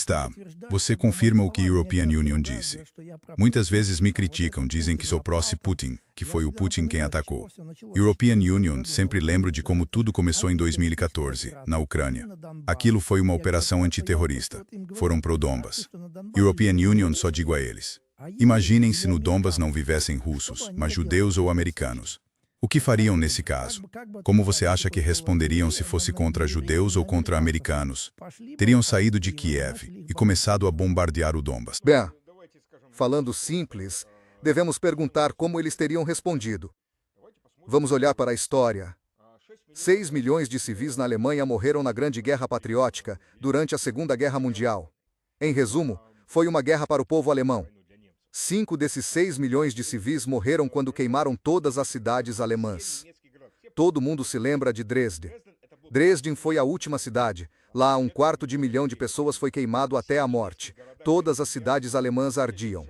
está. Você confirma o que a European Union disse. Muitas vezes me criticam, dizem que sou pró-Putin, que foi o Putin quem atacou. European Union, sempre lembro de como tudo começou em 2014, na Ucrânia. Aquilo foi uma operação antiterrorista. Foram pro-Donbas. European Union só digo a eles. Imaginem se no Donbas não vivessem russos, mas judeus ou americanos. O que fariam nesse caso? Como você acha que responderiam se fosse contra judeus ou contra americanos? Teriam saído de Kiev e começado a bombardear o Donbas. Bem, falando simples, devemos perguntar como eles teriam respondido. Vamos olhar para a história. 6 milhões de civis na Alemanha morreram na Grande Guerra Patriótica durante a Segunda Guerra Mundial. Em resumo, foi uma guerra para o povo alemão. 5 desses 6 milhões de civis morreram quando queimaram todas as cidades alemãs. Todo mundo se lembra de Dresden. Dresden foi a última cidade. Lá, 1/4 de milhão de pessoas foi queimado até a morte. Todas as cidades alemãs ardiam.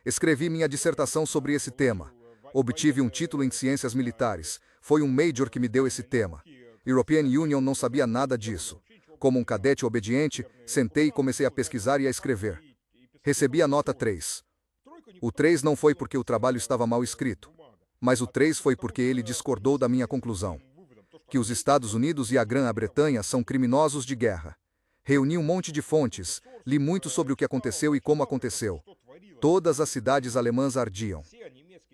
Escrevi minha dissertação sobre esse tema. Obtive um título em ciências militares. Foi um major que me deu esse tema. European Union não sabia nada disso. Como um cadete obediente, sentei e comecei a pesquisar e a escrever. Recebi a nota 3. O 3 não foi porque o trabalho estava mal escrito, mas o 3 foi porque ele discordou da minha conclusão. Que os Estados Unidos e a Grã-Bretanha são criminosos de guerra. Reuni um monte de fontes, li muito sobre o que aconteceu e como aconteceu. Todas as cidades alemãs ardiam.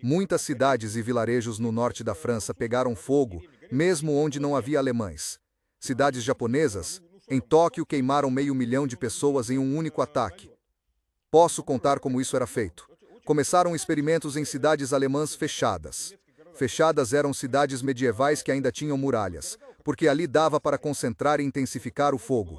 Muitas cidades e vilarejos no norte da França pegaram fogo, mesmo onde não havia alemães. Cidades japonesas, em Tóquio, queimaram 500 mil de pessoas em um único ataque. Posso contar como isso era feito. Começaram experimentos em cidades alemãs fechadas. Fechadas eram cidades medievais que ainda tinham muralhas, porque ali dava para concentrar e intensificar o fogo.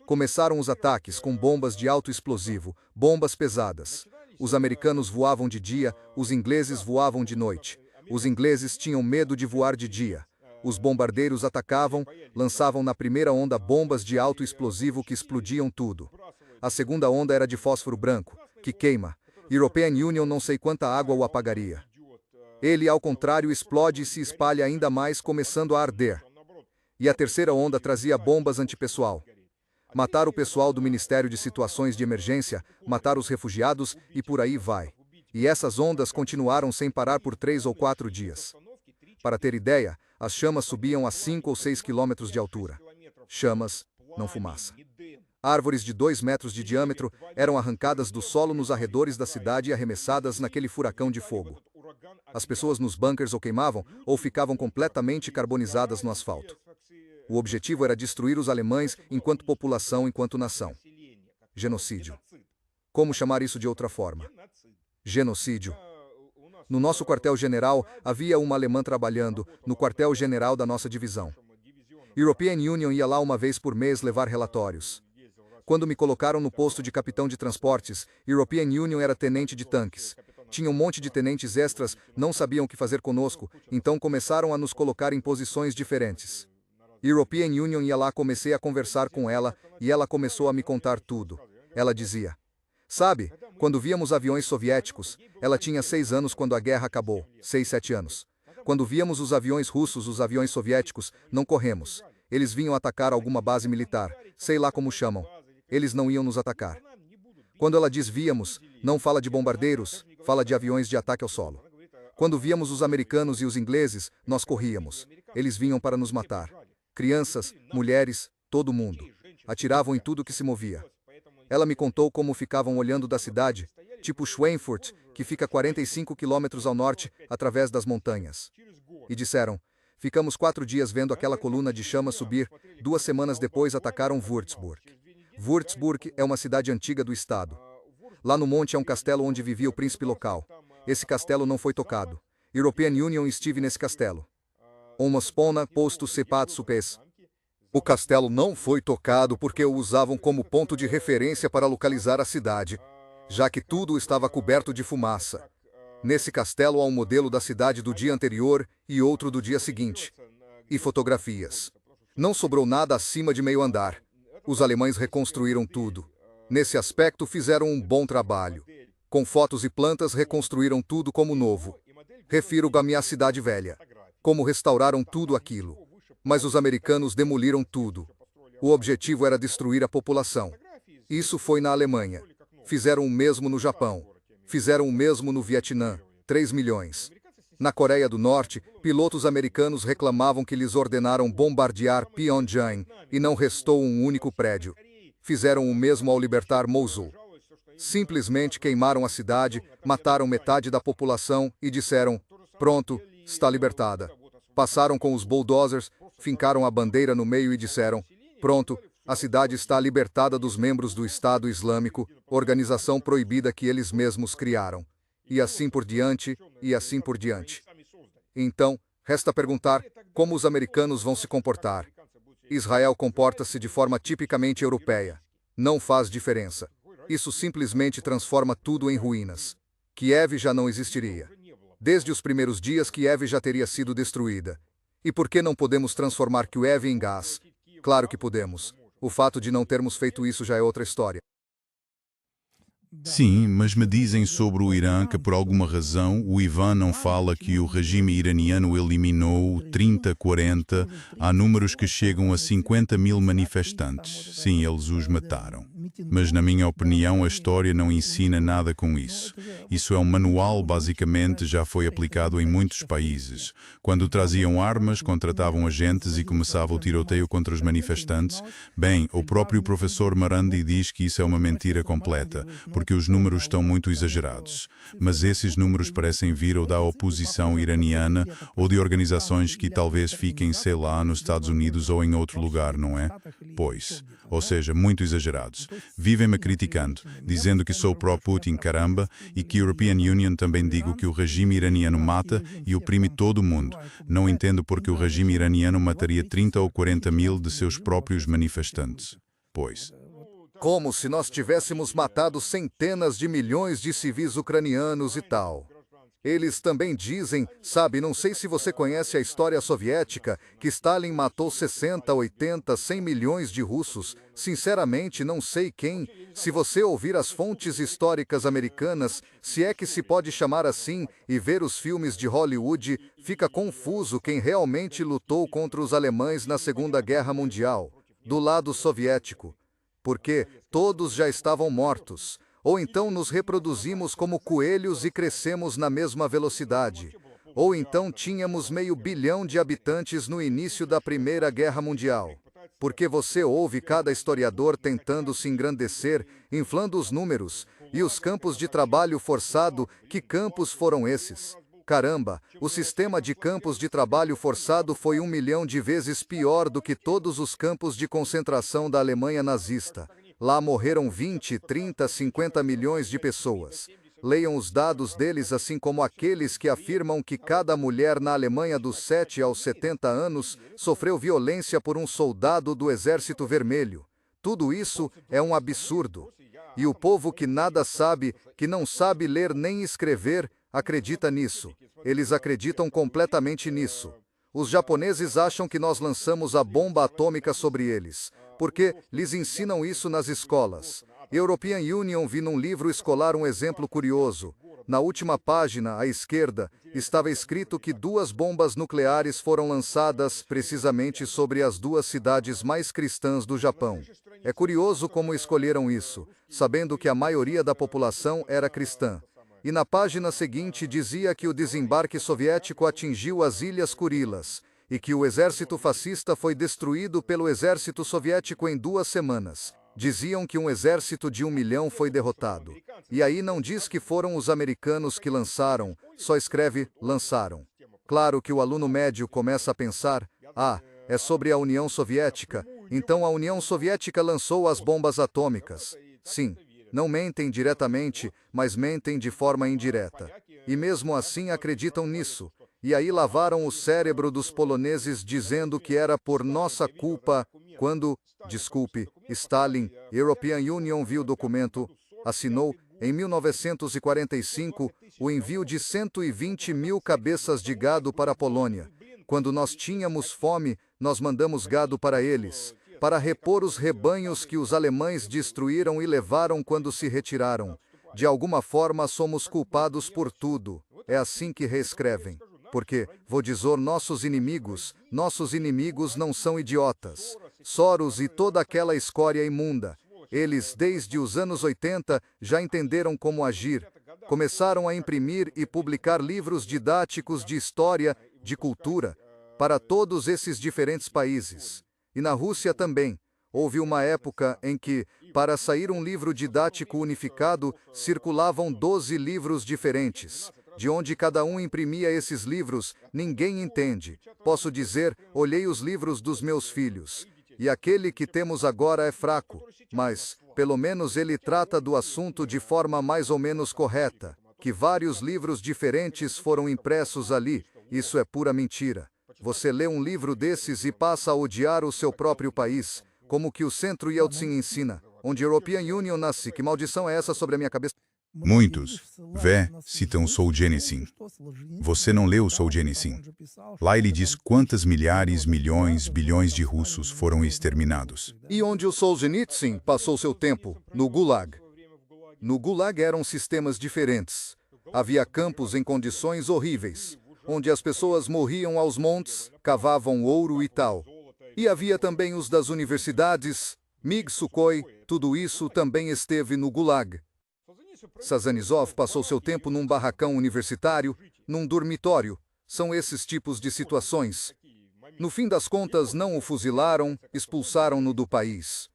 Começaram os ataques com bombas de alto explosivo, bombas pesadas. Os americanos voavam de dia, os ingleses voavam de noite. Os ingleses tinham medo de voar de dia. Os bombardeiros atacavam, lançavam na primeira onda bombas de alto explosivo que explodiam tudo. A segunda onda era de fósforo branco, que queima. European Union não sei quanta água o apagaria. Ele, ao contrário, explode e se espalha ainda mais, começando a arder. E a terceira onda trazia bombas antipessoal. Matar o pessoal do Ministério de Situações de Emergência, matar os refugiados e por aí vai. E essas ondas continuaram sem parar por 3 ou 4 dias. Para ter ideia, as chamas subiam a 5 ou 6 quilômetros de altura. Chamas, não fumaça. Árvores de 2 metros de diâmetro eram arrancadas do solo nos arredores da cidade e arremessadas naquele furacão de fogo. As pessoas nos bunkers ou queimavam ou ficavam completamente carbonizadas no asfalto. O objetivo era destruir os alemães enquanto população, enquanto nação. Genocídio. Como chamar isso de outra forma? Genocídio. No nosso quartel-general havia uma alemã trabalhando, no quartel-general da nossa divisão. European Union ia lá uma vez por mês levar relatórios. Quando me colocaram no posto de capitão de transportes, European Union era tenente de tanques. Tinha um monte de tenentes extras, não sabiam o que fazer conosco, então começaram a nos colocar em posições diferentes. European Union ia lá, comecei a conversar com ela, e ela começou a me contar tudo. Ela dizia, sabe, quando víamos aviões soviéticos, ela tinha 6 anos quando a guerra acabou, 6, 7 anos. Quando víamos os aviões russos, os aviões soviéticos, não corremos. Eles vinham atacar alguma base militar, sei lá como chamam. Eles não iam nos atacar. Quando ela diz víamos, não fala de bombardeiros, fala de aviões de ataque ao solo. Quando víamos os americanos e os ingleses, nós corríamos. Eles vinham para nos matar. Crianças, mulheres, todo mundo. Atiravam em tudo que se movia. Ela me contou como ficavam olhando da cidade, tipo Schweinfurt, que fica 45 quilômetros ao norte, através das montanhas. E disseram, ficamos 4 dias vendo aquela coluna de chama subir, 2 semanas depois atacaram Würzburg. Würzburg é uma cidade antiga do estado. Lá no monte é um castelo onde vivia o príncipe local. Esse castelo não foi tocado. European Union estive nesse castelo. Uma spona posto sepat supes. O castelo não foi tocado porque o usavam como ponto de referência para localizar a cidade, já que tudo estava coberto de fumaça. Nesse castelo há um modelo da cidade do dia anterior e outro do dia seguinte. E fotografias. Não sobrou nada acima de meio andar. Os alemães reconstruíram tudo. Nesse aspecto fizeram um bom trabalho. Com fotos e plantas reconstruíram tudo como novo. Refiro à minha cidade velha. Como restauraram tudo aquilo. Mas os americanos demoliram tudo. O objetivo era destruir a população. Isso foi na Alemanha. Fizeram o mesmo no Japão. Fizeram o mesmo no Vietnã, 3 milhões. Na Coreia do Norte, pilotos americanos reclamavam que lhes ordenaram bombardear Pyongyang e não restou um único prédio. Fizeram o mesmo ao libertar Mosul. Simplesmente queimaram a cidade, mataram metade da população e disseram: pronto, está libertada. Passaram com os bulldozers, fincaram a bandeira no meio e disseram: pronto, a cidade está libertada dos membros do Estado Islâmico, organização proibida que eles mesmos criaram. E assim por diante, e assim por diante. Então, resta perguntar como os americanos vão se comportar. Israel comporta-se de forma tipicamente europeia. Não faz diferença. Isso simplesmente transforma tudo em ruínas. Kiev já não existiria. Desde os primeiros dias, Kiev já teria sido destruída. E por que não podemos transformar Kiev em gás? Claro que podemos. O fato de não termos feito isso já é outra história. Sim, mas me dizem sobre o Irã que por alguma razão o Ivan não fala que o regime iraniano eliminou 30, 40, há números que chegam a 50 mil manifestantes. Sim, eles os mataram. Mas na minha opinião a história não ensina nada com isso. Isso é um manual, basicamente já foi aplicado em muitos países. Quando traziam armas, contratavam agentes e começava o tiroteio contra os manifestantes. Bem, o próprio professor Marandi diz que isso é uma mentira completa, porque os números estão muito exagerados. Mas esses números parecem vir ou da oposição iraniana ou de organizações que talvez fiquem, sei lá, nos Estados Unidos ou em outro lugar, não é? Pois, ou seja, muito exagerados. Vivem-me criticando, dizendo que sou pró-Putin, caramba, e que European Union também digo que o regime iraniano mata e oprime todo o mundo. Não entendo porque o regime iraniano mataria 30 ou 40 mil de seus próprios manifestantes. Pois. Como se nós tivéssemos matado centenas de milhões de civis ucranianos e tal. Eles também dizem, sabe, não sei se você conhece a história soviética, que Stalin matou 60, 80, 100 milhões de russos. Sinceramente, não sei quem. Se você ouvir as fontes históricas americanas, se é que se pode chamar assim, e ver os filmes de Hollywood, fica confuso quem realmente lutou contra os alemães na Segunda Guerra Mundial, do lado soviético. Porque todos já estavam mortos. Ou então nos reproduzimos como coelhos e crescemos na mesma velocidade. Ou então tínhamos 500 milhões de habitantes no início da Primeira Guerra Mundial. Porque você ouve cada historiador tentando se engrandecer, inflando os números, e os campos de trabalho forçado, que campos foram esses? Caramba, o sistema de campos de trabalho forçado foi 1 milhão de vezes pior do que todos os campos de concentração da Alemanha nazista. Lá morreram 20, 30, 50 milhões de pessoas. Leiam os dados deles, assim como aqueles que afirmam que cada mulher na Alemanha dos 7 aos 70 anos sofreu violência por um soldado do Exército Vermelho. Tudo isso é um absurdo. E o povo que nada sabe, que não sabe ler nem escrever, acredita nisso. Eles acreditam completamente nisso. Os japoneses acham que nós lançamos a bomba atômica sobre eles, porque lhes ensinam isso nas escolas. European Union vi num livro escolar um exemplo curioso. Na última página, à esquerda, estava escrito que 2 bombas nucleares foram lançadas precisamente sobre as 2 cidades mais cristãs do Japão. É curioso como escolheram isso, sabendo que a maioria da população era cristã. E na página seguinte dizia que o desembarque soviético atingiu as Ilhas Kurilas, e que o exército fascista foi destruído pelo exército soviético em 2 semanas. Diziam que um exército de 1 milhão foi derrotado. E aí não diz que foram os americanos que lançaram, só escreve lançaram. Claro que o aluno médio começa a pensar, é sobre a União Soviética, então a União Soviética lançou as bombas atômicas. Sim, não mentem diretamente, mas mentem de forma indireta. E mesmo assim acreditam nisso. E aí lavaram o cérebro dos poloneses dizendo que era por nossa culpa, quando, desculpe, Stalin, European Union viu o documento, assinou, em 1945, o envio de 120 mil cabeças de gado para a Polônia. Quando nós tínhamos fome, nós mandamos gado para eles, para repor os rebanhos que os alemães destruíram e levaram quando se retiraram. De alguma forma somos culpados por tudo. É assim que reescrevem. Porque, vou dizer, nossos inimigos não são idiotas. Soros e toda aquela escória imunda. Eles, desde os anos 80, já entenderam como agir. Começaram a imprimir e publicar livros didáticos de história, de cultura, para todos esses diferentes países. E na Rússia também. Houve uma época em que, para sair um livro didático unificado, circulavam 12 livros diferentes. De onde cada um imprimia esses livros, ninguém entende. Posso dizer, olhei os livros dos meus filhos. E aquele que temos agora é fraco, mas, pelo menos ele trata do assunto de forma mais ou menos correta. Que vários livros diferentes foram impressos ali, isso é pura mentira. Você lê um livro desses e passa a odiar o seu próprio país, como que o Centro Yeltsin ensina, onde a European Union nasce. Que maldição é essa sobre a minha cabeça? Muitos, citam Solzhenitsyn. Você não leu Solzhenitsyn? Lá ele diz quantas milhares, milhões, bilhões de russos foram exterminados. E onde o Solzhenitsyn passou seu tempo? No Gulag. No Gulag eram sistemas diferentes. Havia campos em condições horríveis, onde as pessoas morriam aos montes, cavavam ouro e tal. E havia também os das universidades, MiG Sukhoi, tudo isso também esteve no Gulag. Sazonizov passou seu tempo num barracão universitário, num dormitório. São esses tipos de situações. No fim das contas, não o fuzilaram, expulsaram-no do país.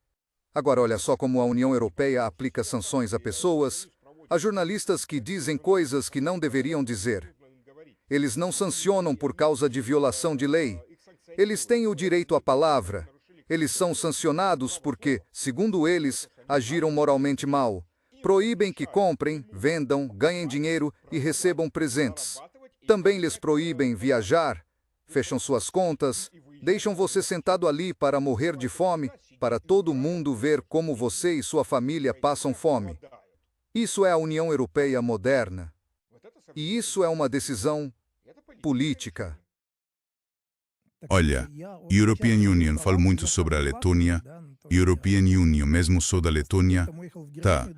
Agora olha só como a União Europeia aplica sanções a pessoas, a jornalistas que dizem coisas que não deveriam dizer. Eles não sancionam por causa de violação de lei. Eles têm o direito à palavra. Eles são sancionados porque, segundo eles, agiram moralmente mal. Proíbem que comprem, vendam, ganhem dinheiro e recebam presentes. Também lhes proíbem viajar, fecham suas contas, deixam você sentado ali para morrer de fome, para todo mundo ver como você e sua família passam fome. Isso é a União Europeia moderna. E isso é uma decisão política. Olha, European Union fala muito sobre a Letônia, European Union mesmo sou da Letônia. Tá,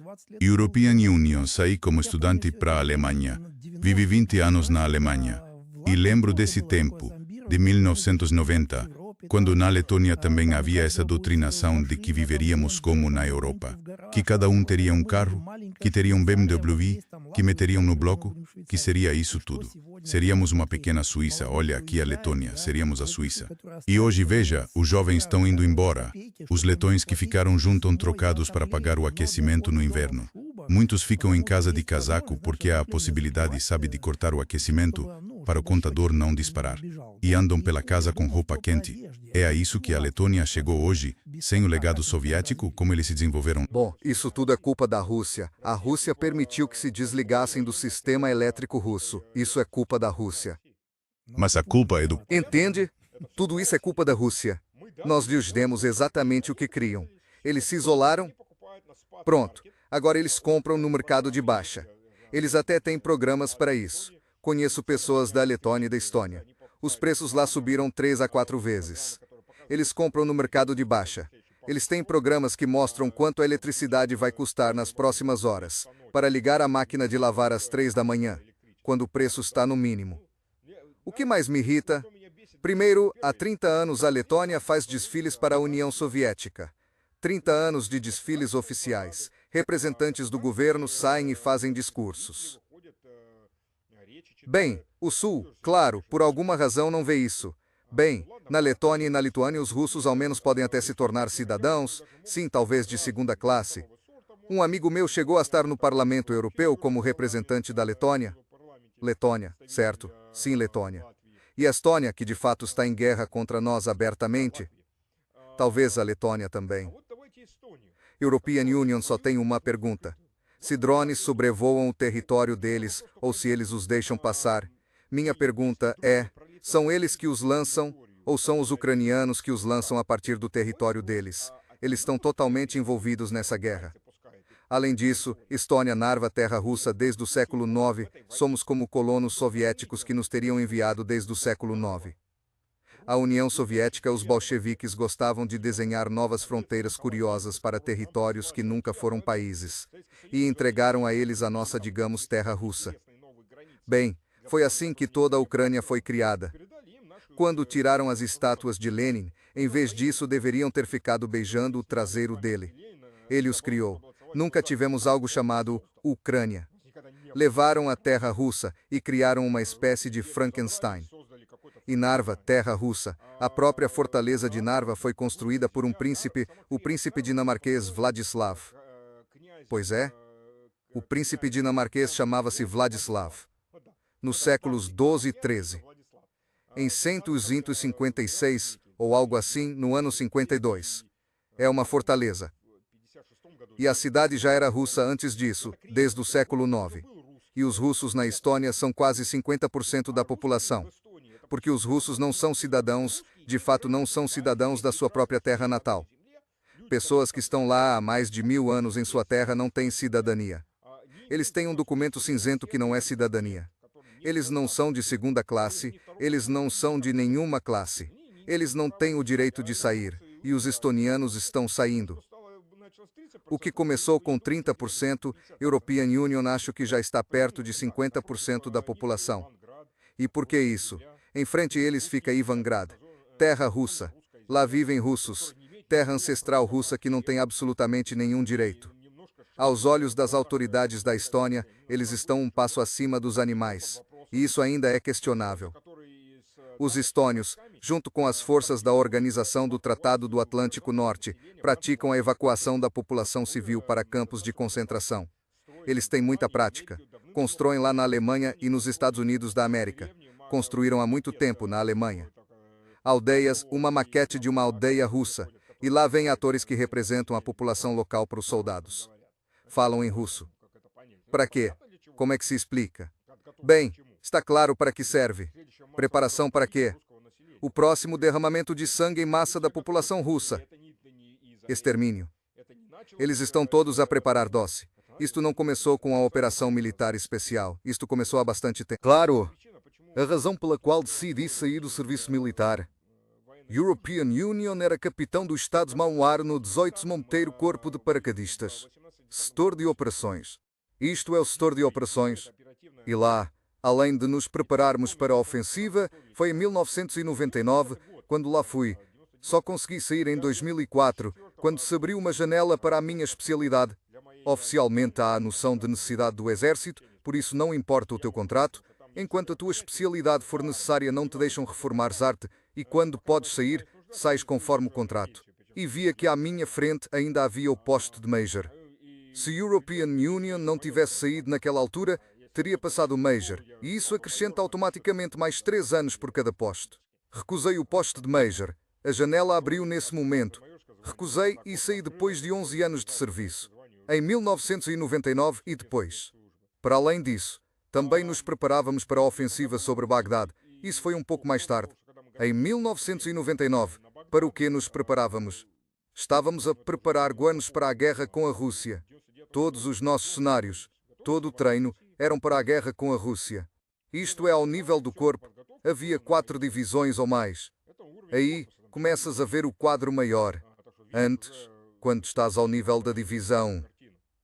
European Union saí como estudante para a Alemanha. Vivi 20 anos na Alemanha. E lembro desse tempo, de 1990, quando na Letônia também havia essa doutrinação de que viveríamos como na Europa. Que cada um teria um carro, que teria um BMW, que meteriam no bloco, que seria isso tudo. Seríamos uma pequena Suíça, olha aqui a Letônia, seríamos a Suíça. E hoje, veja, os jovens estão indo embora. Os letões que ficaram juntam trocados para pagar o aquecimento no inverno. Muitos ficam em casa de casaco porque há a possibilidade, sabe, de cortar o aquecimento para o contador não disparar. E andam pela casa com roupa quente. É a isso que a Letônia chegou hoje, sem o legado soviético, como eles se desenvolveram. Bom, isso tudo é culpa da Rússia. A Rússia permitiu que se desligassem do sistema elétrico russo. Isso é culpa da Rússia. Mas a culpa é do... Entende? Tudo isso é culpa da Rússia. Nós lhes demos exatamente o que criam. Eles se isolaram. Pronto. Agora eles compram no mercado de baixa. Eles até têm programas para isso. Conheço pessoas da Letônia e da Estônia. Os preços lá subiram 3 a 4 vezes. Eles compram no mercado de baixa. Eles têm programas que mostram quanto a eletricidade vai custar nas próximas horas, para ligar a máquina de lavar às 3 da manhã, quando o preço está no mínimo. O que mais me irrita? Primeiro, há 30 anos a Letônia faz desfiles para a União Soviética. 30 anos de desfiles oficiais. Representantes do governo saem e fazem discursos. Bem, o Sul, claro, por alguma razão não vê isso. Bem, na Letônia e na Lituânia os russos ao menos podem até se tornar cidadãos, sim, talvez de segunda classe. Um amigo meu chegou a estar no Parlamento Europeu como representante da Letônia. Letônia, certo? Sim, Letônia. E a Estônia, que de fato está em guerra contra nós abertamente. Talvez a Letônia também. European Union só tem uma pergunta. Se drones sobrevoam o território deles ou se eles os deixam passar. Minha pergunta é, são eles que os lançam ou são os ucranianos que os lançam a partir do território deles? Eles estão totalmente envolvidos nessa guerra. Além disso, Estônia narva terra russa desde o século IX, somos como colonos soviéticos que nos teriam enviado desde o século IX. A União Soviética, os bolcheviques gostavam de desenhar novas fronteiras curiosas para territórios que nunca foram países, e entregaram a eles a nossa, digamos, terra russa. Bem, foi assim que toda a Ucrânia foi criada. Quando tiraram as estátuas de Lenin, em vez disso deveriam ter ficado beijando o traseiro dele. Ele os criou. Nunca tivemos algo chamado Ucrânia. Levaram a terra russa e criaram uma espécie de Frankenstein. E Narva, terra russa, a própria fortaleza de Narva foi construída por um príncipe, o príncipe dinamarquês Vladislav. Pois é, o príncipe dinamarquês chamava-se Vladislav. Nos séculos 12 e 13. Em 156, ou algo assim, no ano 52. É uma fortaleza. E a cidade já era russa antes disso, desde o século 9. E os russos na Estônia são quase 50% da população. Porque os russos não são cidadãos, de fato não são cidadãos da sua própria terra natal. Pessoas que estão lá há mais de 1000 anos em sua terra não têm cidadania. Eles têm um documento cinzento que não é cidadania. Eles não são de segunda classe, eles não são de nenhuma classe. Eles não têm o direito de sair, e os estonianos estão saindo. O que começou com 30%, European Union acho que já está perto de 50% da população. E por que isso? Em frente a eles fica Ivangrad, terra russa. Lá vivem russos, terra ancestral russa que não tem absolutamente nenhum direito. Aos olhos das autoridades da Estônia, eles estão um passo acima dos animais. E isso ainda é questionável. Os estônios, junto com as forças da Organização do Tratado do Atlântico Norte, praticam a evacuação da população civil para campos de concentração. Eles têm muita prática. Constroem lá na Alemanha e nos Estados Unidos da América. Construíram há muito tempo na Alemanha. Aldeias, uma maquete de uma aldeia russa. E lá vêm atores que representam a população local para os soldados. Falam em russo. Para quê? Como é que se explica? Bem, está claro para que serve. Preparação para quê? O próximo derramamento de sangue em massa da população russa. Extermínio. Eles estão todos a preparar doce. Isto não começou com a operação militar especial. Isto começou há bastante tempo. Claro, a razão pela qual decidi sair do serviço militar. European Union era capitão do Estado-Maior no 18º Monteiro Corpo de Paraquedistas. Setor de operações. Isto é o setor de operações. E lá, além de nos prepararmos para a ofensiva, foi em 1999, quando lá fui. Só consegui sair em 2004, quando se abriu uma janela para a minha especialidade. Oficialmente há a noção de necessidade do exército, por isso não importa o teu contrato. Enquanto a tua especialidade for necessária, não te deixam reformar-te, e quando podes sair, sais conforme o contrato. E via que à minha frente ainda havia o posto de Major. Se European Union não tivesse saído naquela altura, teria passado o Major, e isso acrescenta automaticamente mais 3 anos por cada posto. Recusei o posto de Major. A janela abriu nesse momento. Recusei e saí depois de 11 anos de serviço. Em 1999 e depois. Para além disso, também nos preparávamos para a ofensiva sobre Bagdade. Isso foi um pouco mais tarde. Em 1999, para o que nos preparávamos? Estávamos a preparar-nos para a guerra com a Rússia. Todos os nossos cenários, todo o treino, eram para a guerra com a Rússia. Isto é ao nível do corpo. Havia 4 divisões ou mais. Aí, começas a ver o quadro maior. Antes, quando estás ao nível da divisão,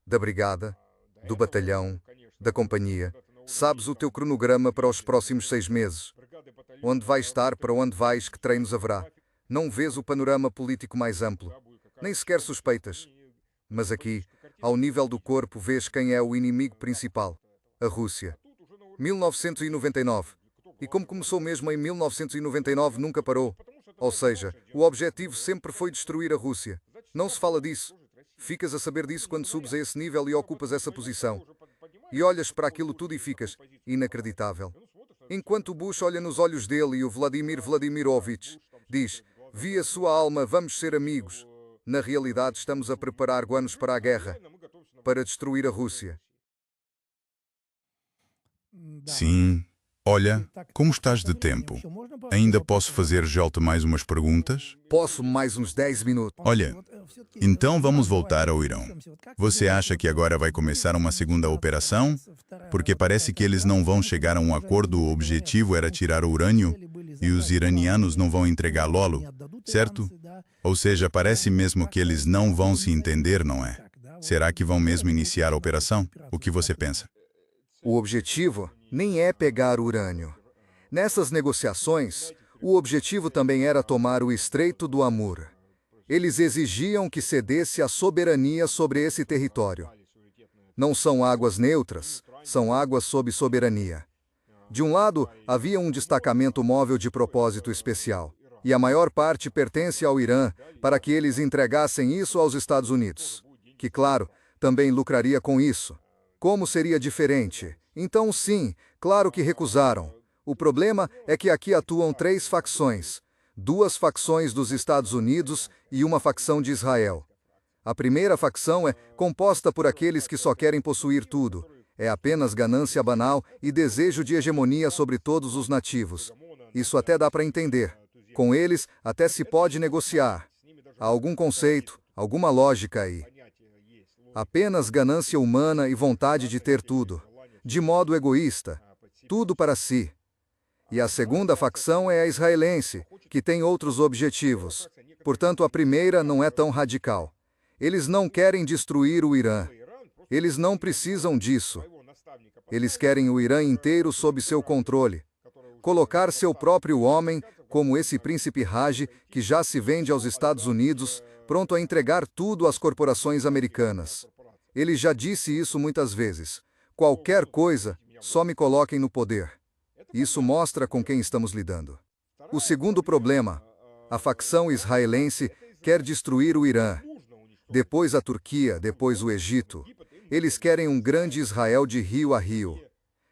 da brigada, do batalhão, da companhia, sabes o teu cronograma para os próximos 6 meses. Onde vais estar, para onde vais, que treinos haverá. Não vês o panorama político mais amplo. Nem sequer suspeitas. Mas aqui, ao nível do corpo, vês quem é o inimigo principal. A Rússia. 1999. E como começou mesmo em 1999, nunca parou. Ou seja, o objetivo sempre foi destruir a Rússia. Não se fala disso. Ficas a saber disso quando subes a esse nível e ocupas essa posição. E olhas para aquilo tudo e ficas inacreditável. Enquanto o Bush olha nos olhos dele e o Vladimir Vladimirovich diz: vi a sua alma, vamos ser amigos. Na realidade, estamos a preparar-nos para a guerra, para destruir a Rússia. Sim. Olha, como estás de tempo? Ainda posso fazer-te mais umas perguntas? Posso mais uns 10 minutos. Olha, então vamos voltar ao Irão. Você acha que agora vai começar uma segunda operação? Porque parece que eles não vão chegar a um acordo, o objetivo era tirar o urânio, e os iranianos não vão entregar Lolo, certo? Ou seja, parece mesmo que eles não vão se entender, não é? Será que vão mesmo iniciar a operação? O que você pensa? O objetivo nem é pegar urânio. Nessas negociações, o objetivo também era tomar o Estreito do Amur. Eles exigiam que cedesse a soberania sobre esse território. Não são águas neutras, são águas sob soberania. De um lado, havia um destacamento móvel de propósito especial, e a maior parte pertence ao Irã, para que eles entregassem isso aos Estados Unidos, que, claro, também lucraria com isso. Como seria diferente? Então, sim, claro que recusaram. O problema é que aqui atuam 3 facções, 2 facções dos Estados Unidos e uma facção de Israel. A primeira facção é composta por aqueles que só querem possuir tudo. É apenas ganância banal e desejo de hegemonia sobre todos os nativos. Isso até dá para entender. Com eles, até se pode negociar. Há algum conceito, alguma lógica aí. Apenas ganância humana e vontade de ter tudo. De modo egoísta. Tudo para si. E a segunda facção é a israelense, que tem outros objetivos. Portanto, a primeira não é tão radical. Eles não querem destruir o Irã. Eles não precisam disso. Eles querem o Irã inteiro sob seu controle. Colocar seu próprio homem, como esse príncipe Raj, que já se vende aos Estados Unidos, pronto a entregar tudo às corporações americanas. Ele já disse isso muitas vezes. Qualquer coisa, só me coloquem no poder. Isso mostra com quem estamos lidando. O segundo problema, a facção israelense quer destruir o Irã. Depois a Turquia, depois o Egito. Eles querem um grande Israel de rio a rio.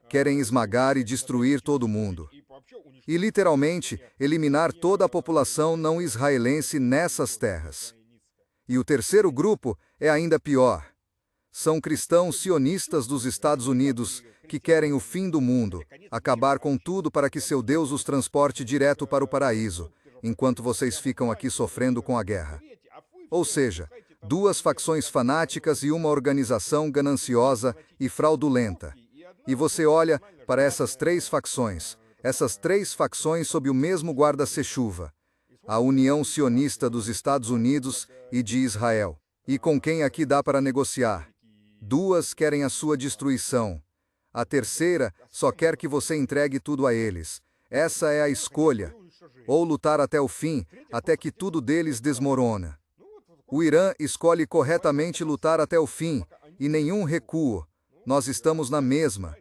Querem esmagar e destruir todo mundo. E, literalmente, eliminar toda a população não israelense nessas terras. E o terceiro grupo é ainda pior. São cristãos sionistas dos Estados Unidos que querem o fim do mundo, acabar com tudo para que seu Deus os transporte direto para o paraíso, enquanto vocês ficam aqui sofrendo com a guerra. Ou seja, 2 facções fanáticas e uma organização gananciosa e fraudulenta. E você olha para essas 3 facções sob o mesmo guarda-chuva, a União Sionista dos Estados Unidos e de Israel. E com quem aqui dá para negociar? 2 querem a sua destruição. A terceira só quer que você entregue tudo a eles. Essa é a escolha. Ou lutar até o fim, até que tudo deles desmorona. O Irã escolhe corretamente lutar até o fim, e nenhum recuo. Nós estamos na mesma.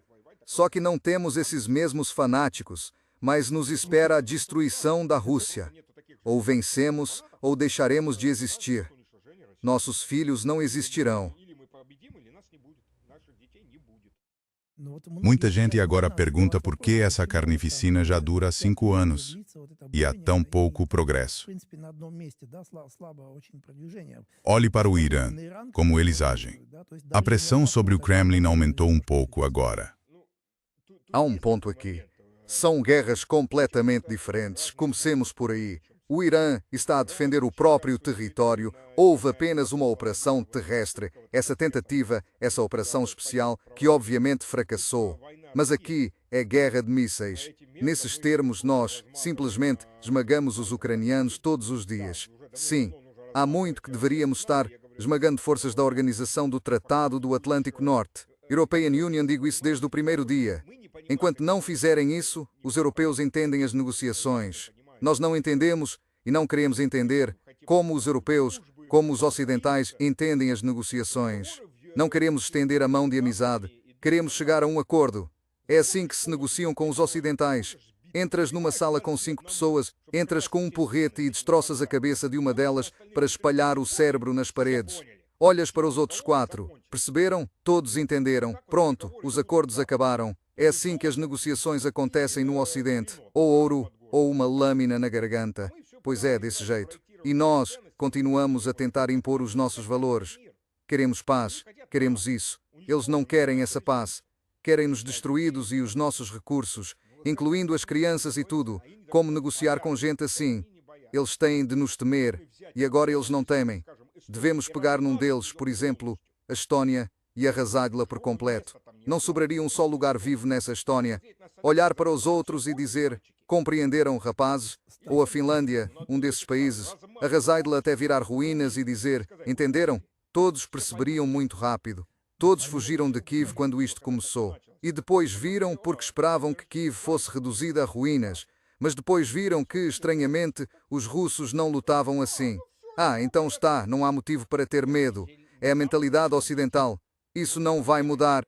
Só que não temos esses mesmos fanáticos, mas nos espera a destruição da Rússia. Ou vencemos, ou deixaremos de existir. Nossos filhos não existirão. Muita gente agora pergunta por que essa carnificina já dura há 5 anos e há tão pouco progresso. Olhe para o Irã, como eles agem. A pressão sobre o Kremlin aumentou um pouco agora. Há um ponto aqui. São guerras completamente diferentes. Comecemos por aí. O Irã está a defender o próprio território. Houve apenas uma operação terrestre. Essa tentativa, essa operação especial, que obviamente fracassou. Mas aqui é guerra de mísseis. Nesses termos, nós, simplesmente, esmagamos os ucranianos todos os dias. Sim, há muito que deveríamos estar esmagando forças da Organização do Tratado do Atlântico Norte. European Union, digo isso desde o primeiro dia. Enquanto não fizerem isso, os europeus entendem as negociações. Nós não entendemos e não queremos entender como os europeus, como os ocidentais entendem as negociações. Não queremos estender a mão de amizade. Queremos chegar a um acordo. É assim que se negociam com os ocidentais. Entras numa sala com 5 pessoas, entras com um porrete e destroças a cabeça de uma delas para espalhar o cérebro nas paredes. Olhas para os outros 4. Perceberam? Todos entenderam. Pronto, os acordos acabaram. É assim que as negociações acontecem no Ocidente. Ou ouro, ou uma lâmina na garganta. Pois é, desse jeito. E nós continuamos a tentar impor os nossos valores. Queremos paz, queremos isso. Eles não querem essa paz. Querem-nos destruídos e os nossos recursos, incluindo as crianças e tudo. Como negociar com gente assim? Eles têm de nos temer, e agora eles não temem. Devemos pegar num deles, por exemplo, a Estónia, e arrasá-la por completo. Não sobraria um só lugar vivo nessa Estónia. Olhar para os outros e dizer, compreenderam, rapazes? Ou a Finlândia, um desses países, arrasai-la até virar ruínas e dizer, entenderam? Todos perceberiam muito rápido. Todos fugiram de Kiev quando isto começou. E depois viram porque esperavam que Kiev fosse reduzida a ruínas. Mas depois viram que, estranhamente, os russos não lutavam assim. Ah, então está, não há motivo para ter medo. É a mentalidade ocidental. Isso não vai mudar.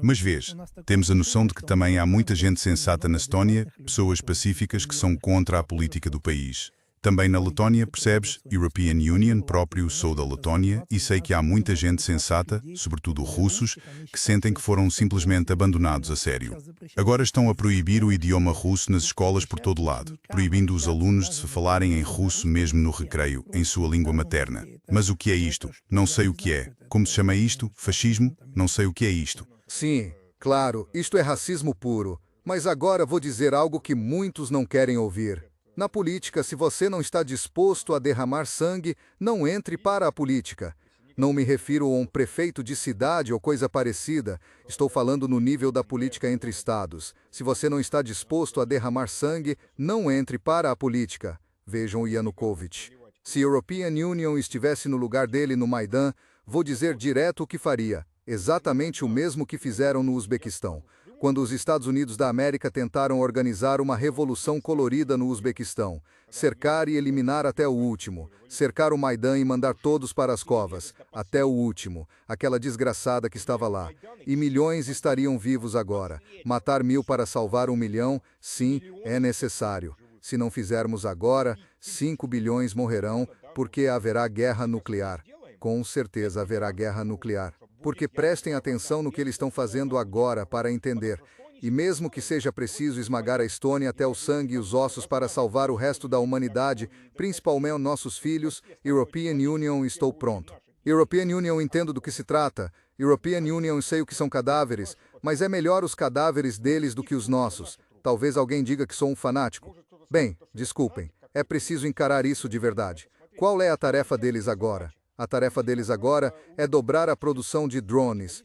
Mas vês, temos a noção de que também há muita gente sensata na Estónia, pessoas pacíficas que são contra a política do país. Também na Letónia, percebes? European Union, próprio sou da Letónia, e sei que há muita gente sensata, sobretudo russos, que sentem que foram simplesmente abandonados a sério. Agora estão a proibir o idioma russo nas escolas por todo lado, proibindo os alunos de se falarem em russo mesmo no recreio, em sua língua materna. Mas o que é isto? Não sei o que é. Como se chama isto? Fascismo? Não sei o que é isto. Sim, claro, isto é racismo puro. Mas agora vou dizer algo que muitos não querem ouvir. Na política, se você não está disposto a derramar sangue, não entre para a política. Não me refiro a um prefeito de cidade ou coisa parecida. Estou falando no nível da política entre estados. Se você não está disposto a derramar sangue, não entre para a política. Vejam o Yanukovych. Se a European Union estivesse no lugar dele no Maidan, vou dizer direto o que faria. Exatamente o mesmo que fizeram no Uzbequistão, quando os Estados Unidos da América tentaram organizar uma revolução colorida no Uzbequistão, cercar e eliminar até o último, cercar o Maidan e mandar todos para as covas, até o último, aquela desgraçada que estava lá. E milhões estariam vivos agora. Matar 1000 para salvar 1 milhão, sim, é necessário. Se não fizermos agora, 5 bilhões morrerão, porque haverá guerra nuclear. Com certeza haverá guerra nuclear. Porque prestem atenção no que eles estão fazendo agora para entender. E mesmo que seja preciso esmagar a Estônia até o sangue e os ossos para salvar o resto da humanidade, principalmente nossos filhos, European Union, estou pronto. European Union, entendo do que se trata. European Union, sei o que são cadáveres, mas é melhor os cadáveres deles do que os nossos. Talvez alguém diga que sou um fanático. Bem, desculpem, é preciso encarar isso de verdade. Qual é a tarefa deles agora? A tarefa deles agora é dobrar a produção de drones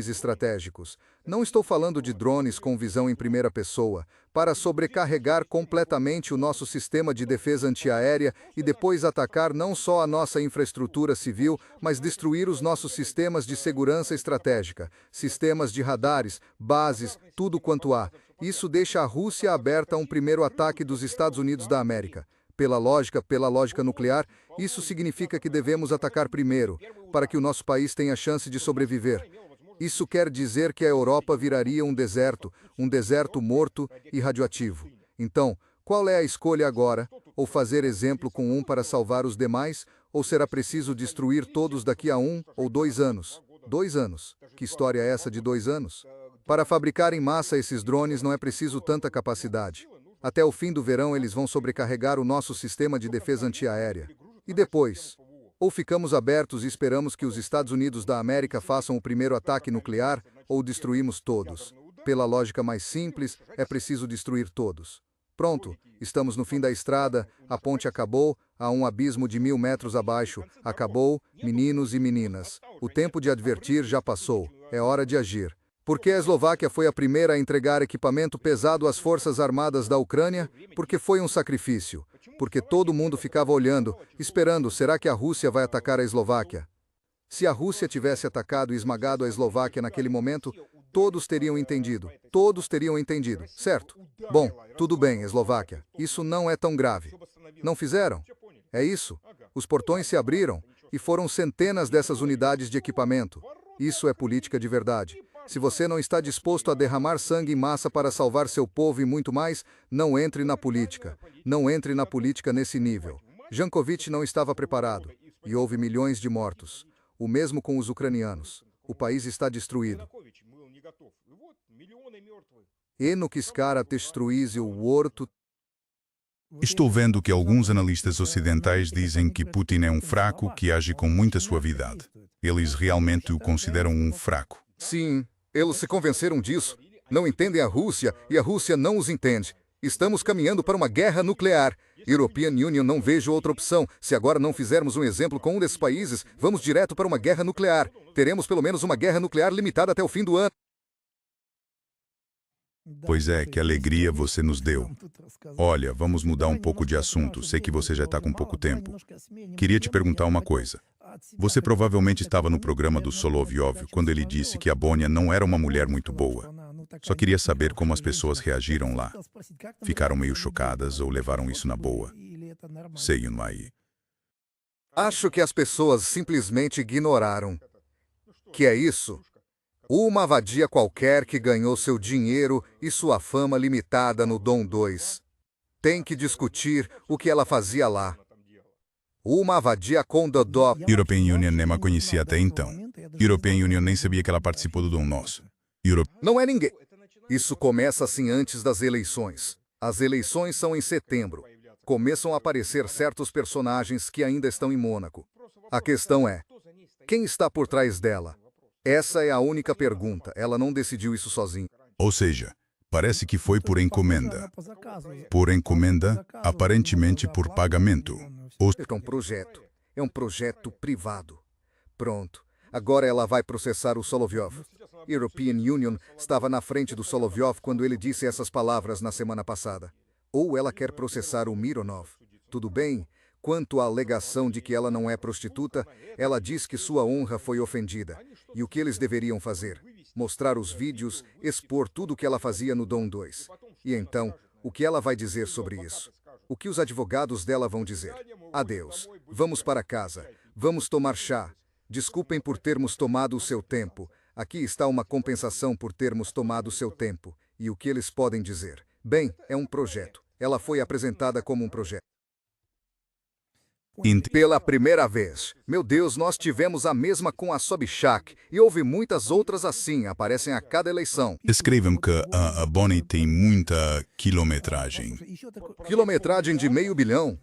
estratégicos. Não estou falando de drones com visão em primeira pessoa, para sobrecarregar completamente o nosso sistema de defesa antiaérea e depois atacar não só a nossa infraestrutura civil, mas destruir os nossos sistemas de segurança estratégica, sistemas de radares, bases, tudo quanto há. Isso deixa a Rússia aberta a um primeiro ataque dos Estados Unidos da América. Pela lógica nuclear, isso significa que devemos atacar primeiro, para que o nosso país tenha chance de sobreviver. Isso quer dizer que a Europa viraria um deserto morto e radioativo. Então, qual é a escolha agora? Ou fazer exemplo com um para salvar os demais, ou será preciso destruir todos daqui a 1 ou 2 anos? 2 anos? Que história é essa de 2 anos? Para fabricar em massa esses drones não é preciso tanta capacidade. Até o fim do verão eles vão sobrecarregar o nosso sistema de defesa antiaérea. E depois? Ou ficamos abertos e esperamos que os Estados Unidos da América façam o primeiro ataque nuclear, ou destruímos todos. Pela lógica mais simples, é preciso destruir todos. Pronto, estamos no fim da estrada, a ponte acabou, há um abismo de 1000 metros abaixo. Acabou, meninos e meninas. O tempo de advertir já passou, é hora de agir. Por que a Eslováquia foi a primeira a entregar equipamento pesado às forças armadas da Ucrânia? Porque foi um sacrifício. Porque todo mundo ficava olhando, esperando, será que a Rússia vai atacar a Eslováquia? Se a Rússia tivesse atacado e esmagado a Eslováquia naquele momento, todos teriam entendido, certo? Bom, tudo bem, Eslováquia, isso não é tão grave. Não fizeram? É isso. Os portões se abriram, e foram centenas dessas unidades de equipamento. Isso é política de verdade. Se você não está disposto a derramar sangue em massa para salvar seu povo e muito mais, não entre na política. Não entre na política nesse nível. Jankovic não estava preparado, e houve milhões de mortos. O mesmo com os ucranianos. O país está destruído. E no que escara destruísse o horto. Estou vendo que alguns analistas ocidentais dizem que Putin é um fraco que age com muita suavidade. Eles realmente o consideram um fraco. Sim, eles se convenceram disso. Não entendem a Rússia e a Rússia não os entende. Estamos caminhando para uma guerra nuclear. European Union, não vejo outra opção. Se agora não fizermos um exemplo com um desses países, vamos direto para uma guerra nuclear. Teremos pelo menos uma guerra nuclear limitada até o fim do ano. Pois é, que alegria você nos deu. Olha, vamos mudar um pouco de assunto. Sei que você já está com pouco tempo. Queria te perguntar uma coisa. Você provavelmente estava no programa do Solovyov quando ele disse que a Bonia não era uma mulher muito boa. Só queria saber como as pessoas reagiram lá. Ficaram meio chocadas ou levaram isso na boa? Sei, Yunmai. Acho que as pessoas simplesmente ignoraram. Que é isso? Uma vadia qualquer que ganhou seu dinheiro e sua fama limitada no Dom 2. Tem que discutir o que ela fazia lá. Uma vadia com Dodó. European Union nem a conhecia até então. European Union nem sabia que ela participou do Dom Nosso. Não é ninguém. Isso começa assim antes das eleições. As eleições são em setembro. Começam a aparecer certos personagens que ainda estão em Mônaco. A questão é, quem está por trás dela? Essa é a única pergunta. Ela não decidiu isso sozinha. Ou seja, parece que foi por encomenda. Por encomenda, aparentemente por pagamento. É um projeto. É um projeto privado. Pronto. Agora ela vai processar o Solovyov. European Union estava na frente do Solovyov quando ele disse essas palavras na semana passada. Ou ela quer processar o Mironov. Tudo bem? Quanto à alegação de que ela não é prostituta, ela diz que sua honra foi ofendida. E o que eles deveriam fazer? Mostrar os vídeos, expor tudo o que ela fazia no Dom 2. E então, o que ela vai dizer sobre isso? O que os advogados dela vão dizer? Adeus. Vamos para casa. Vamos tomar chá. Desculpem por termos tomado o seu tempo. Aqui está uma compensação por termos tomado o seu tempo. E o que eles podem dizer? Bem, é um projeto. Ela foi apresentada como um projeto. Pela primeira vez. Meu Deus, nós tivemos a mesma com a Sobchak. E houve muitas outras assim, aparecem a cada eleição. Escrevam que a Bonnie tem muita quilometragem. Quilometragem de 500 milhão?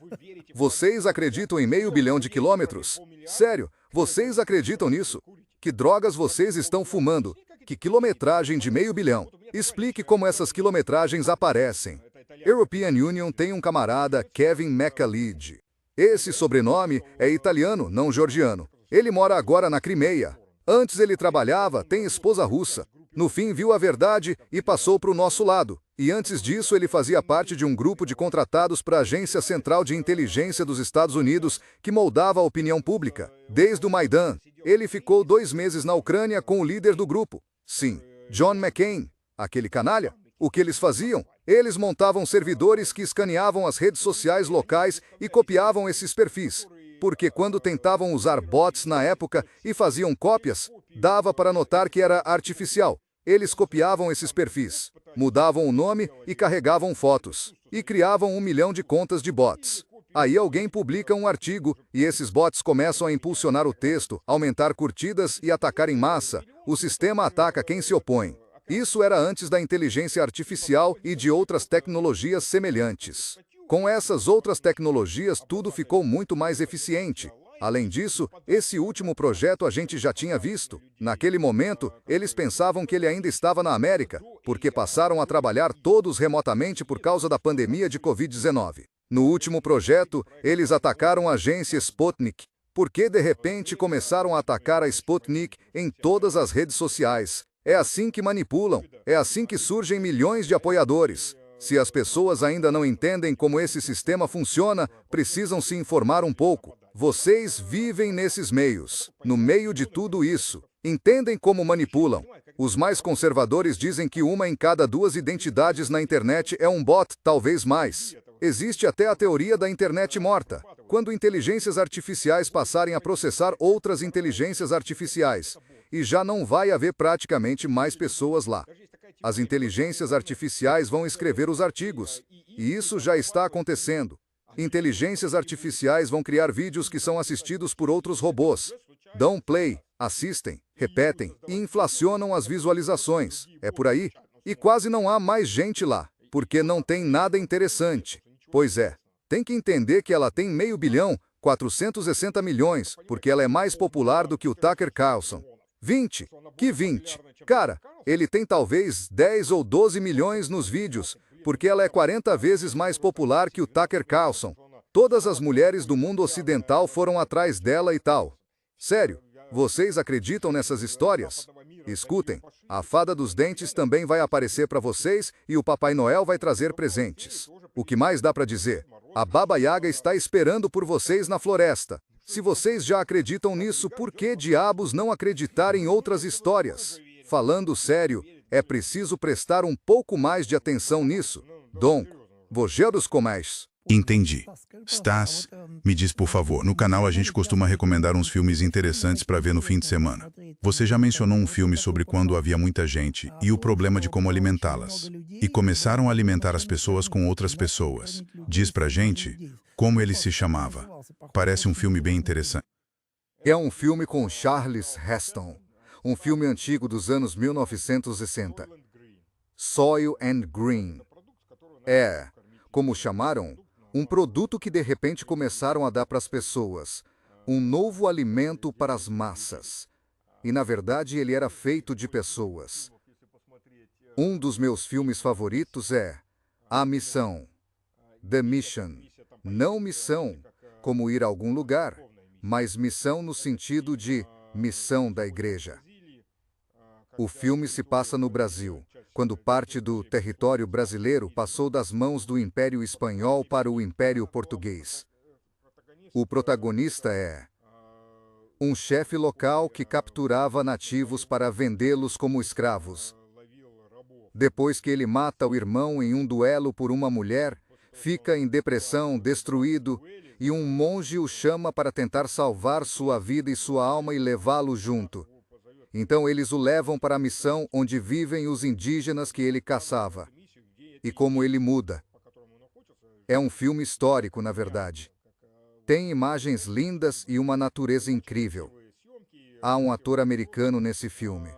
Vocês acreditam em 500 milhão de quilômetros? Sério? Vocês acreditam nisso? Que drogas vocês estão fumando? Que quilometragem de 500 milhão? Explique como essas quilometragens aparecem. European Union tem um camarada, Kevin McAleed. Esse sobrenome é italiano, não georgiano. Ele mora agora na Crimeia. Antes ele trabalhava, tem esposa russa. No fim viu a verdade e passou para o nosso lado. E antes disso ele fazia parte de um grupo de contratados para a Agência Central de Inteligência dos Estados Unidos que moldava a opinião pública. Desde o Maidan, ele ficou 2 meses na Ucrânia com o líder do grupo. Sim, John McCain. Aquele canalha. O que eles faziam? Eles montavam servidores que escaneavam as redes sociais locais e copiavam esses perfis. Porque quando tentavam usar bots na época e faziam cópias, dava para notar que era artificial. Eles copiavam esses perfis, mudavam o nome e carregavam fotos. E criavam 1 milhão de contas de bots. Aí alguém publica um artigo e esses bots começam a impulsionar o texto, aumentar curtidas e atacar em massa. O sistema ataca quem se opõe. Isso era antes da inteligência artificial e de outras tecnologias semelhantes. Com essas outras tecnologias, tudo ficou muito mais eficiente. Além disso, esse último projeto a gente já tinha visto. Naquele momento, eles pensavam que ele ainda estava na América, porque passaram a trabalhar todos remotamente por causa da pandemia de Covid-19. No último projeto, eles atacaram a agência Sputnik, porque de repente começaram a atacar a Sputnik em todas as redes sociais. É assim que manipulam, é assim que surgem milhões de apoiadores. Se as pessoas ainda não entendem como esse sistema funciona, precisam se informar um pouco. Vocês vivem nesses meios, no meio de tudo isso. Entendem como manipulam. Os mais conservadores dizem que 1 em cada 2 identidades na internet é um bot, talvez mais. Existe até a teoria da internet morta. Quando inteligências artificiais passarem a processar outras inteligências artificiais, e já não vai haver praticamente mais pessoas lá. As inteligências artificiais vão escrever os artigos, e isso já está acontecendo. Inteligências artificiais vão criar vídeos que são assistidos por outros robôs. Dão play, assistem, repetem e inflacionam as visualizações. É por aí. E quase não há mais gente lá, porque não tem nada interessante. Pois é, tem que entender que ela tem 500 bilhão, 460 milhões, porque ela é mais popular do que o Tucker Carlson. 20? Que 20? Cara, ele tem talvez 10 ou 12 milhões nos vídeos, porque ela é 40 vezes mais popular que o Tucker Carlson. Todas as mulheres do mundo ocidental foram atrás dela e tal. Sério, vocês acreditam nessas histórias? Escutem, a fada dos dentes também vai aparecer para vocês e o Papai Noel vai trazer presentes. O que mais dá para dizer? A Baba Yaga está esperando por vocês na floresta. Se vocês já acreditam nisso, por que diabos não acreditar em outras histórias? Falando sério, é preciso prestar um pouco mais de atenção nisso. Donc, vos comais. Entendi. Stas, me diz por favor, no canal a gente costuma recomendar uns filmes interessantes para ver no fim de semana. Você já mencionou um filme sobre quando havia muita gente e o problema de como alimentá-las. E começaram a alimentar as pessoas com outras pessoas. Diz pra gente como ele se chamava. Parece um filme bem interessante. É um filme com Charles Heston, um filme antigo dos anos 1960. Soil and Green. É, como chamaram, um produto que de repente começaram a dar para as pessoas. Um novo alimento para as massas. E na verdade ele era feito de pessoas. Um dos meus filmes favoritos é A Missão. The Mission. Não missão, como ir a algum lugar, mas missão no sentido de missão da igreja. O filme se passa no Brasil, quando parte do território brasileiro passou das mãos do Império Espanhol para o Império Português. O protagonista é um chefe local que capturava nativos para vendê-los como escravos. Depois que ele mata o irmão em um duelo por uma mulher, fica em depressão, destruído, e um monge o chama para tentar salvar sua vida e sua alma e levá-lo junto. Então eles o levam para a missão onde vivem os indígenas que ele caçava. E como ele muda. É um filme histórico, na verdade. Tem imagens lindas e uma natureza incrível. Há um ator americano nesse filme.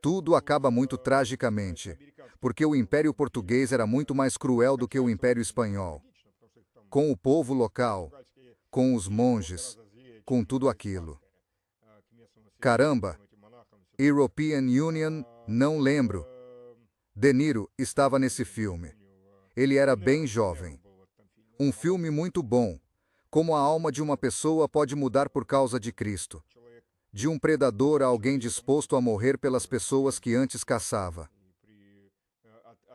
Tudo acaba muito tragicamente, porque o Império Português era muito mais cruel do que o Império Espanhol. Com o povo local, com os monges, com tudo aquilo. Caramba! European Union, não lembro. De Niro estava nesse filme. Ele era bem jovem. Um filme muito bom. Como a alma de uma pessoa pode mudar por causa de Cristo. De um predador a alguém disposto a morrer pelas pessoas que antes caçava.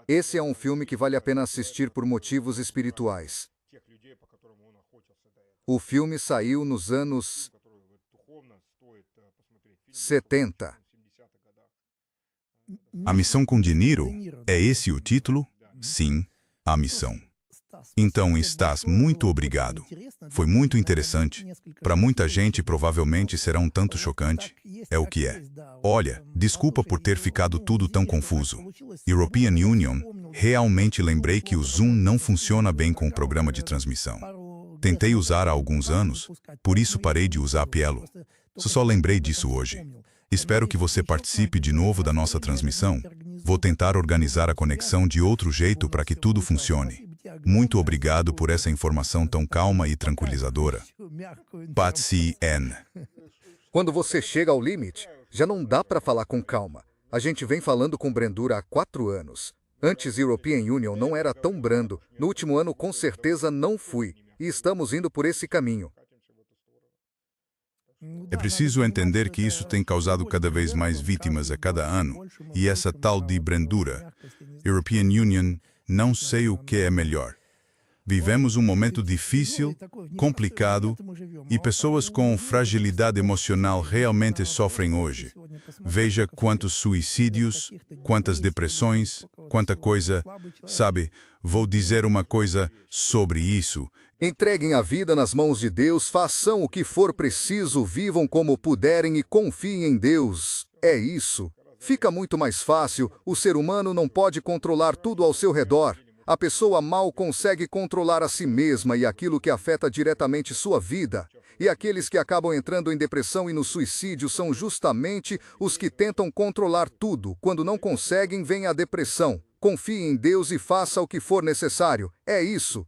Esse é um filme que vale a pena assistir por motivos espirituais. O filme saiu nos anos 70. A Missão com De Niro? É esse o título? Sim, A Missão. Então, Stas, muito obrigado. Foi muito interessante. Para muita gente, provavelmente será um tanto chocante. É o que é. Olha, desculpa por ter ficado tudo tão confuso. European Union, realmente lembrei que o Zoom não funciona bem com o programa de transmissão. Tentei usar há alguns anos, por isso parei de usar Pielo. Só lembrei disso hoje. Espero que você participe de novo da nossa transmissão. Vou tentar organizar a conexão de outro jeito para que tudo funcione. Muito obrigado por essa informação tão calma e tranquilizadora. Patsy N. Quando você chega ao limite, já não dá para falar com calma. A gente vem falando com brandura há 4 anos. Antes European Union não era tão brando. No último ano com certeza não fui. E estamos indo por esse caminho. É preciso entender que isso tem causado cada vez mais vítimas a cada ano. E essa tal de brandura, European Union, não sei o que é melhor. Vivemos um momento difícil, complicado, e pessoas com fragilidade emocional realmente sofrem hoje. Veja quantos suicídios, quantas depressões, quanta coisa. Sabe, vou dizer uma coisa sobre isso. Entreguem a vida nas mãos de Deus, façam o que for preciso, vivam como puderem e confiem em Deus. É isso. Fica muito mais fácil, o ser humano não pode controlar tudo ao seu redor. A pessoa mal consegue controlar a si mesma e aquilo que afeta diretamente sua vida. E aqueles que acabam entrando em depressão e no suicídio são justamente os que tentam controlar tudo. Quando não conseguem, vem a depressão. Confie em Deus e faça o que for necessário. É isso.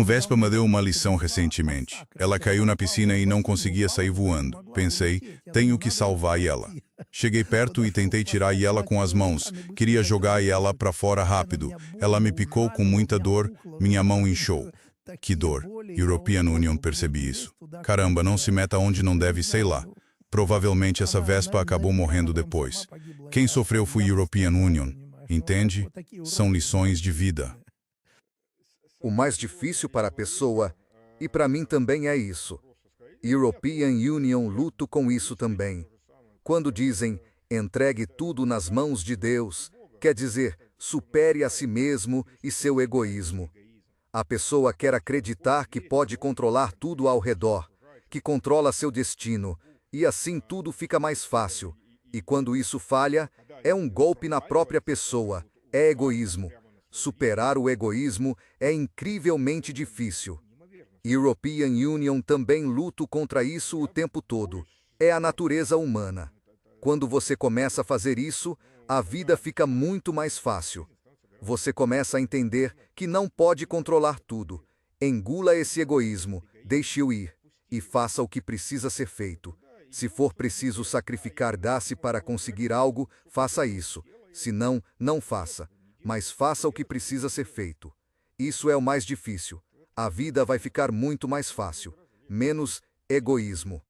Vespa me deu uma lição recentemente. Ela caiu na piscina e não conseguia sair voando. Pensei, tenho que salvar ela. Cheguei perto e tentei tirar ela com as mãos. Queria jogar ela para fora rápido. Ela me picou com muita dor, minha mão inchou. Que dor. European Union, percebi isso. Caramba, não se meta onde não deve, sei lá. Provavelmente essa Vespa acabou morrendo depois. Quem sofreu foi European Union. Entende? São lições de vida. O mais difícil para a pessoa, e para mim também é isso. European Union luto com isso também. Quando dizem, entregue tudo nas mãos de Deus, quer dizer, supere a si mesmo e seu egoísmo. A pessoa quer acreditar que pode controlar tudo ao redor, que controla seu destino, e assim tudo fica mais fácil. E quando isso falha, é um golpe na própria pessoa, é egoísmo. Superar o egoísmo é incrivelmente difícil. European Union também luta contra isso o tempo todo. É a natureza humana. Quando você começa a fazer isso, a vida fica muito mais fácil. Você começa a entender que não pode controlar tudo. Engula esse egoísmo, deixe-o ir, e faça o que precisa ser feito. Se for preciso sacrificar Darcy para conseguir algo, faça isso. Se não, não faça. Mas faça o que precisa ser feito. Isso é o mais difícil. A vida vai ficar muito mais fácil. Menos egoísmo.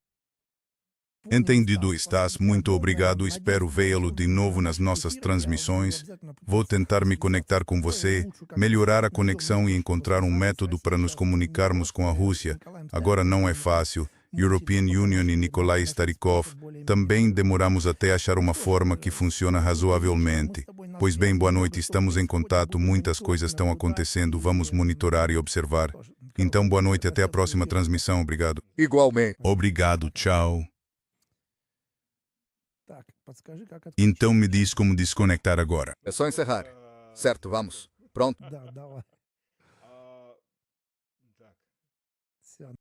Entendido, Stas. Muito obrigado. Espero vê-lo de novo nas nossas transmissões. Vou tentar me conectar com você, melhorar a conexão e encontrar um método para nos comunicarmos com a Rússia. Agora não é fácil. European Union e Nikolai Starikov também demoramos até achar uma forma que funciona razoavelmente. Pois bem, boa noite, estamos em contato, muitas coisas estão acontecendo, vamos monitorar e observar. Então, boa noite, até a próxima transmissão, obrigado. Igualmente. Obrigado, tchau. Então me diz como desconectar agora. É só encerrar. Certo, vamos. Pronto.